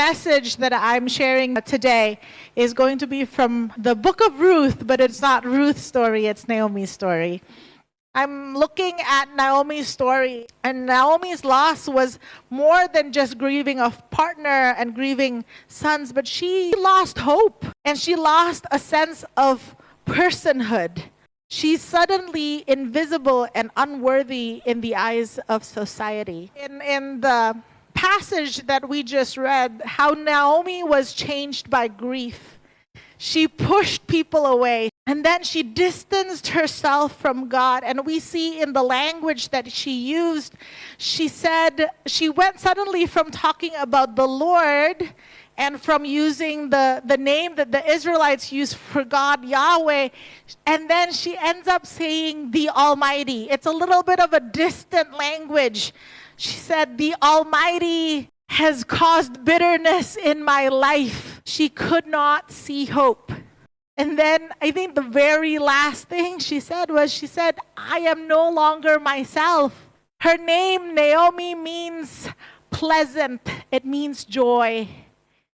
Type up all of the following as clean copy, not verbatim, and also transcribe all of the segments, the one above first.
message that I'm sharing today is going to be from the book of Ruth, but it's not Ruth's story, it's Naomi's story. I'm looking at Naomi's story, and Naomi's loss was more than just grieving a partner and grieving sons, but she lost hope, and she lost a sense of personhood. She's suddenly invisible and unworthy in the eyes of society. In the passage that we just read, how Naomi was changed by grief. She pushed people away, and then she distanced herself from God. And we see in the language that she used, she said, she went suddenly from talking about the Lord and from using the name that the Israelites use for God, Yahweh, and then she ends up saying the Almighty. It's a little bit of a distant language. She said, the Almighty has caused bitterness in my life. She could not see hope. And then I think the very last thing she said, I am no longer myself. Her name, Naomi, means pleasant. It means joy.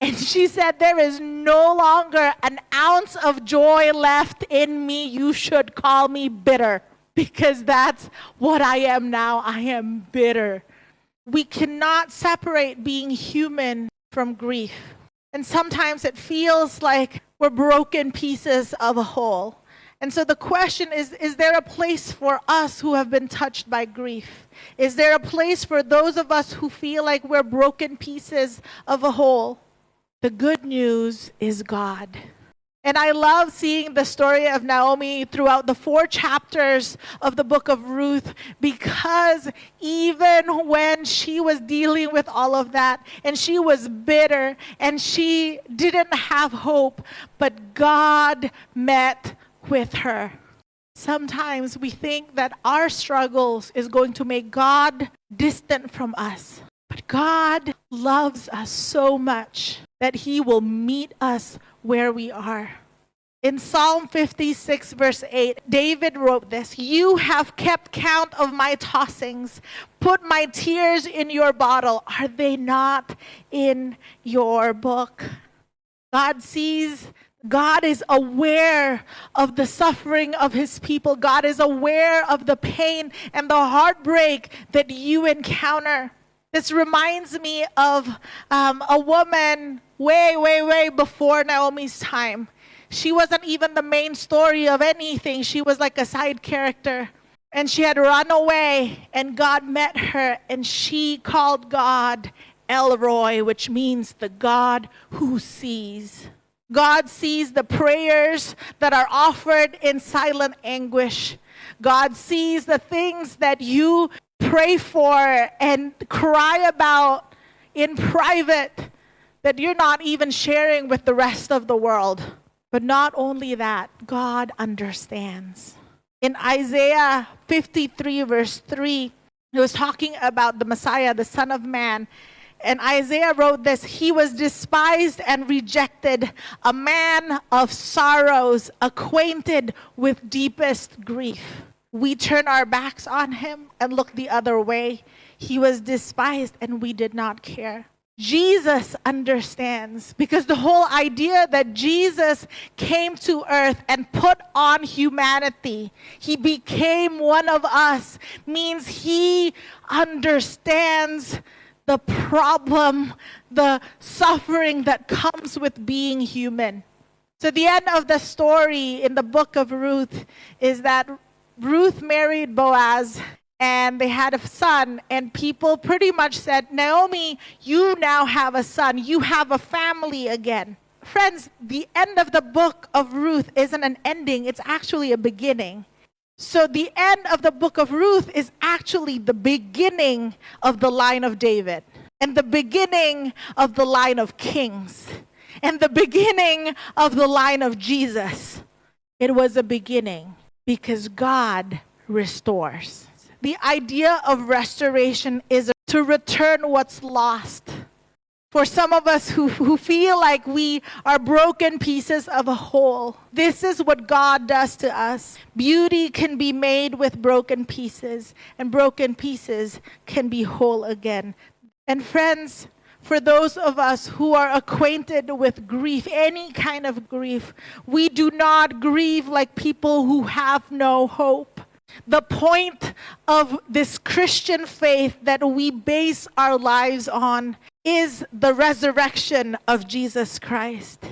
And she said, there is no longer an ounce of joy left in me. You should call me bitter, because that's what I am now. I am bitter. We cannot separate being human from grief. And sometimes it feels like we're broken pieces of a whole. And so the question is there a place for us who have been touched by grief? Is there a place for those of us who feel like we're broken pieces of a whole? The good news is God. And I love seeing the story of Naomi throughout the 4 chapters of the book of Ruth, because even when she was dealing with all of that, and she was bitter, and she didn't have hope, but God met with her. Sometimes we think that our struggles is going to make God distant from us. But God loves us so much that He will meet us where we are. In Psalm 56, verse 8, David wrote this: you have kept count of my tossings, put my tears in your bottle. Are they not in your book? God sees, God is aware of the suffering of His people. God is aware of the pain and the heartbreak that you encounter. This reminds me of a woman way before Naomi's time. She wasn't even the main story of anything. She was like a side character. And she had run away, and God met her, and she called God El Roi, which means the God who sees. God sees the prayers that are offered in silent anguish. God sees the things that you pray for and cry about in private that you're not even sharing with the rest of the world. But not only that, God understands. In Isaiah 53 verse 3, it was talking about the Messiah, the Son of Man. And Isaiah wrote this: he was despised and rejected, a man of sorrows, acquainted with deepest grief. We turn our backs on Him and look the other way. He was despised and we did not care. Jesus understands, because the whole idea that Jesus came to earth and put on humanity, He became one of us, means He understands the problem, the suffering that comes with being human. So the end of the story in the book of Ruth is that Ruth married Boaz, and they had a son, and people pretty much said, Naomi, you now have a son. You have a family again. Friends, the end of the book of Ruth isn't an ending. It's actually a beginning. So the end of the book of Ruth is actually the beginning of the line of David, and the beginning of the line of kings, and the beginning of the line of Jesus. It was a beginning because God restores. The idea of restoration is to return what's lost. For some of us who feel like we are broken pieces of a whole, this is what God does to us. Beauty can be made with broken pieces, and broken pieces can be whole again. And friends, For those of us who are acquainted with grief, any kind of grief, we do not grieve like people who have no hope. The point of this Christian faith that we base our lives on is the resurrection of Jesus Christ.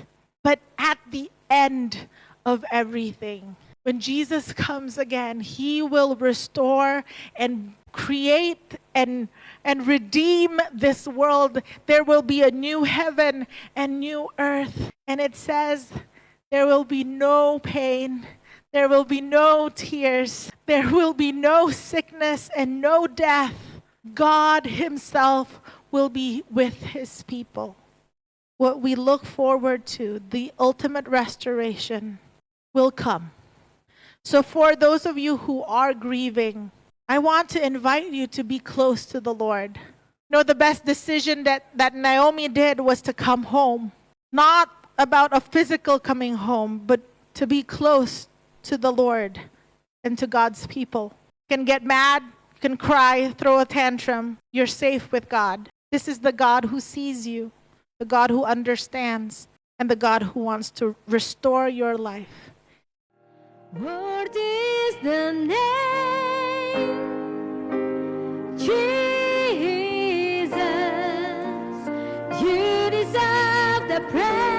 But at the end of everything, when Jesus comes again, he will restore and create and redeem this world. There will be a new heaven and new earth. And it says there will be no pain. There will be no tears. There will be no sickness and no death. God himself will be with his people. What we look forward to, the ultimate restoration, will come. So for those of you who are grieving, I want to invite you to be close to the Lord. You know, the best decision that Naomi did was to come home. Not about a physical coming home, but to be close to the Lord and to God's people. You can get mad, you can cry, throw a tantrum. You're safe with God. This is the God who sees you, the God who understands, and the God who wants to restore your life. What is the name? Jesus, you deserve the praise.